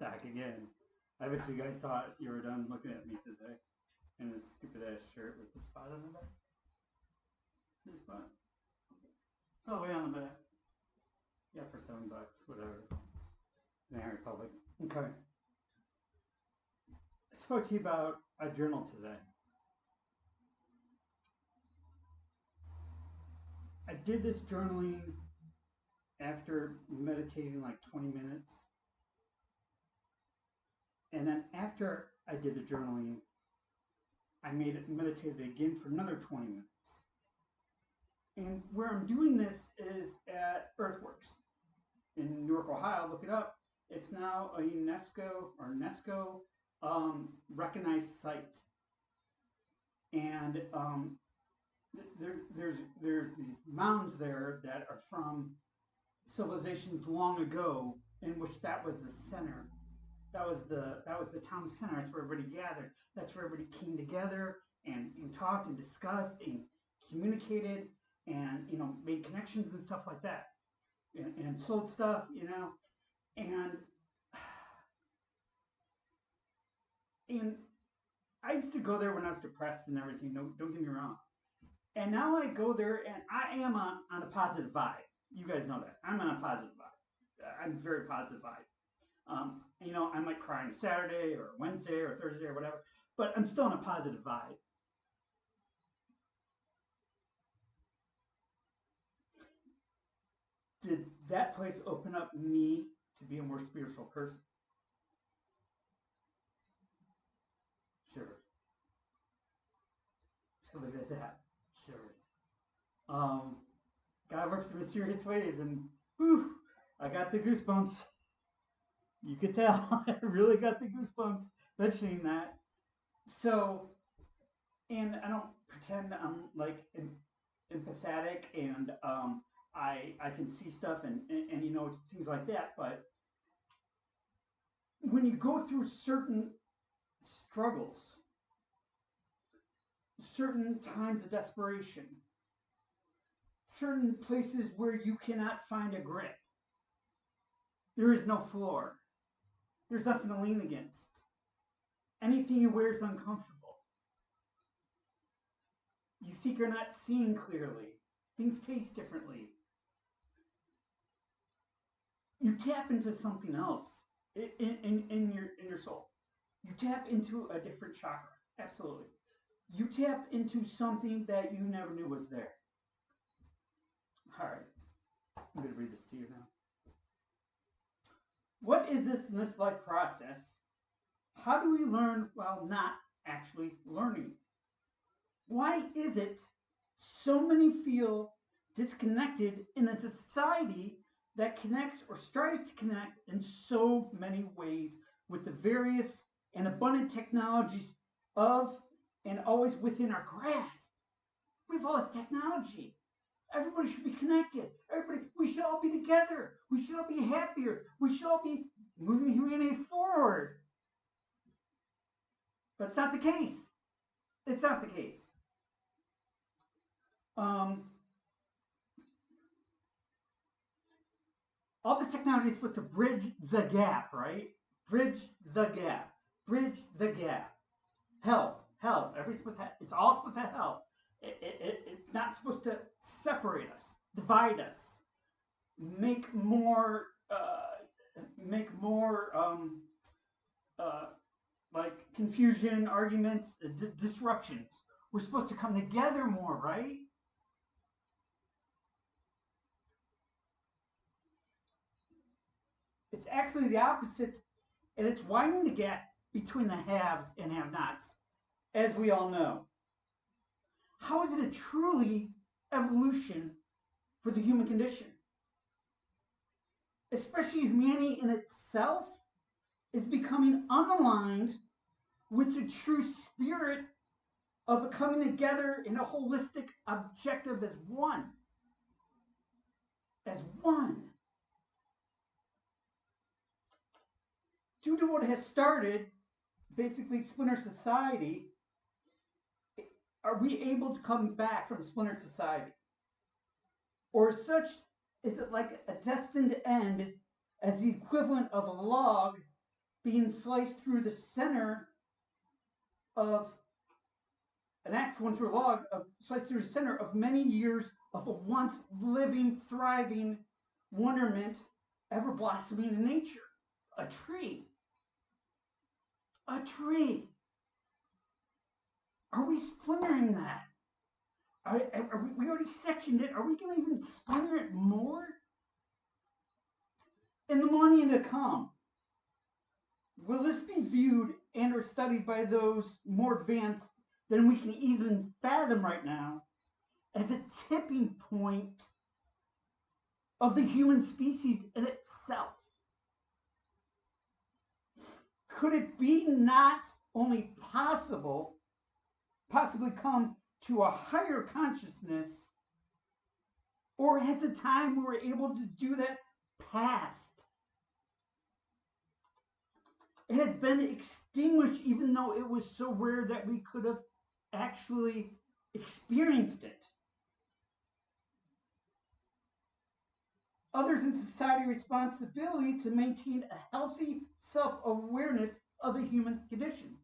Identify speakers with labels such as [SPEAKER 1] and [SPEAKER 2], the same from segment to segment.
[SPEAKER 1] Back again. I bet you guys thought you were done looking at me today in this stupid ass shirt with the spot on the back. See the spot? It's all the way on the back. Yeah, for $7, whatever. Banana Republic. Okay. I spoke to you about a journal today. I did this journaling after meditating like 20 minutes. And then after I did the journaling, I meditated again for another 20 minutes. And where I'm doing this is at Earthworks in Newark, Ohio. Look it up. It's now a UNESCO recognized site. And there's these mounds there that are from civilizations long ago, in which that was the center. That was the town center. That's where everybody gathered. That's where everybody came together and talked and discussed and communicated and made connections and stuff like that, and sold stuff, and I used to go there when I was depressed and everything. Don't get me wrong. And now I go there and I am on a positive vibe. You guys know that. I'm on a positive vibe. I'm very positive vibe. I might cry on Saturday or Wednesday or Thursday or whatever, but I'm still in a positive vibe. Did that place open up me to be a more spiritual person? Sure. Just leave it at that. Sure. God works in mysterious ways, and whew, I got the goosebumps. You could tell. I really got the goosebumps mentioning that. So, and I don't pretend I'm like empathetic and I can see stuff and things like that, but when you go through certain struggles, certain times of desperation, certain places where you cannot find a grip, there is no floor. There's nothing to lean against. Anything you wear is uncomfortable. You think you're not seeing clearly. Things taste differently. You tap into something else in your soul. You tap into a different chakra. Absolutely. You tap into something that you never knew was there. All right. I'm going to read this to you now. What is this life process? How do we learn while not actually learning? Why is it so many feel disconnected in a society that connects or strives to connect in so many ways with the various and abundant technologies of and always within our grasp? We have all this technology. Everybody should be connected. We should all be together. We should all be happier. We should all be moving humanity forward. But it's not the case. It's not the case. All this technology is supposed to bridge the gap, right? Bridge the gap. Bridge the gap. Help. It's all supposed to help. It's not supposed to separate us, divide us, make more like confusion, arguments, disruptions. We're supposed to come together more, right? It's actually the opposite, and it's widening the gap between the haves and have-nots, as we all know. How is it a truly evolution for the human condition? Especially humanity in itself is becoming unaligned with the true spirit of coming together in a holistic objective as one. As one. Due to what has started, basically splinter society, are we able to come back from splintered society? Or as such, is it like a destined end as the equivalent of a log being sliced through the center of an axe going through a log, sliced through the center of many years of a once living, thriving wonderment ever blossoming in nature. A tree. A tree. Are we splintering that? We already sectioned it. Are we going to even splinter it more? In the millennium to come, will this be viewed and or studied by those more advanced than we can even fathom right now as a tipping point of the human species in itself? Could it be not only possibly come to a higher consciousness, or has the time we were able to do that passed? It has been extinguished, even though it was so rare that we could have actually experienced it. Others in society responsibility to maintain a healthy self-awareness of the human condition.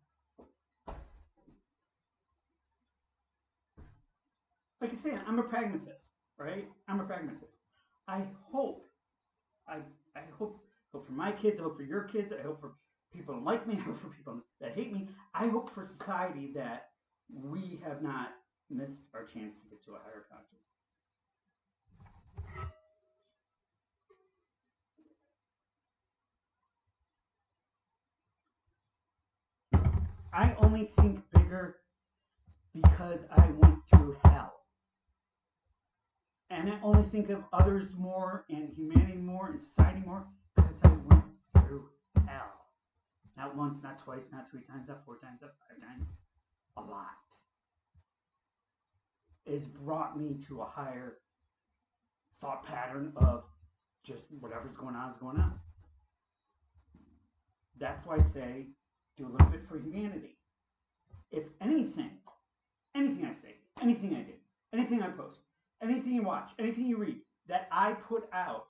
[SPEAKER 1] Like I say, I'm a pragmatist, right? I'm a pragmatist. I hope for my kids, I hope for your kids, I hope for people like me, I hope for people that hate me. I hope for society that we have not missed our chance to get to a higher consciousness. I only think bigger because I went through hell. And I only think of others more and humanity more and society more because I went through hell. Not once, not twice, not 3 times, not 4 times, not 5 times. A lot. It's brought me to a higher thought pattern of just whatever's going on is going on. That's why I say do a little bit for humanity. If anything I say, anything I do, anything I post, anything you watch, anything you read that I put out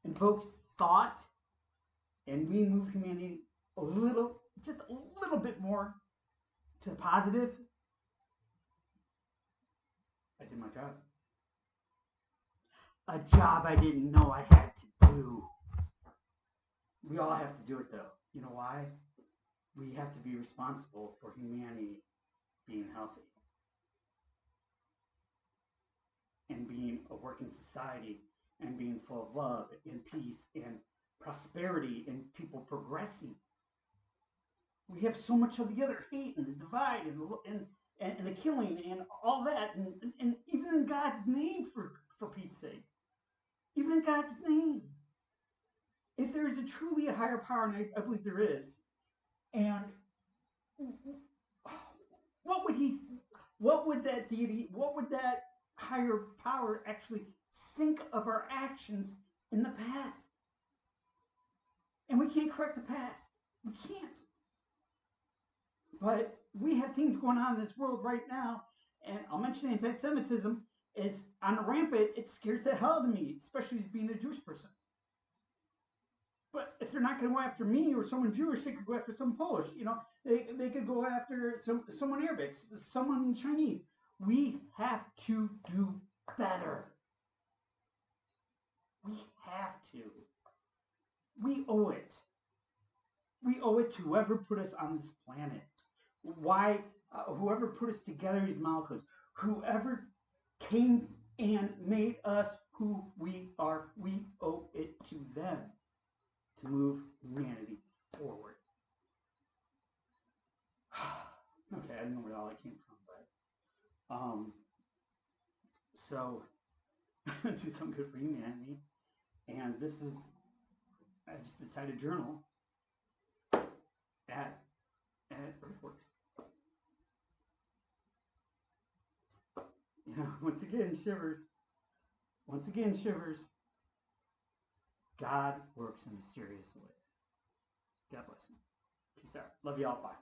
[SPEAKER 1] invokes thought and we move humanity just a little bit more to the positive, I did my job. A job I didn't know I had to do. We all have to do it though. You know why? We have to be responsible for humanity being healthy and being a working society and being full of love and peace and prosperity and people progressing. We have so much of the other hate and the divide and the killing and all that, and even in God's name, for Pete's sake. Even in God's name. If there is truly a higher power, and I believe there is, and what would that deity, what would that higher power actually think of our actions in the past? And we can't correct the past. We can't. But we have things going on in this world right now, and I'll mention anti-Semitism is on the rampant. It scares the hell out of me, especially as being a Jewish person. But if they're not going to go after me or someone Jewish, they could go after some Polish. You know, they could go after someone Arabic, someone Chinese. We have to do better. We have to. We owe it. We owe it to whoever put us on this planet. Whoever put us together as molecules, whoever came and made us who we are, we owe it to them to move humanity forward. Okay, I don't know where all that came from, but so do something good for humanity. And I just decided to journal at Earthworks. You know, once again, shivers. God works in mysterious ways. God bless you. Peace out. Love you all. Bye.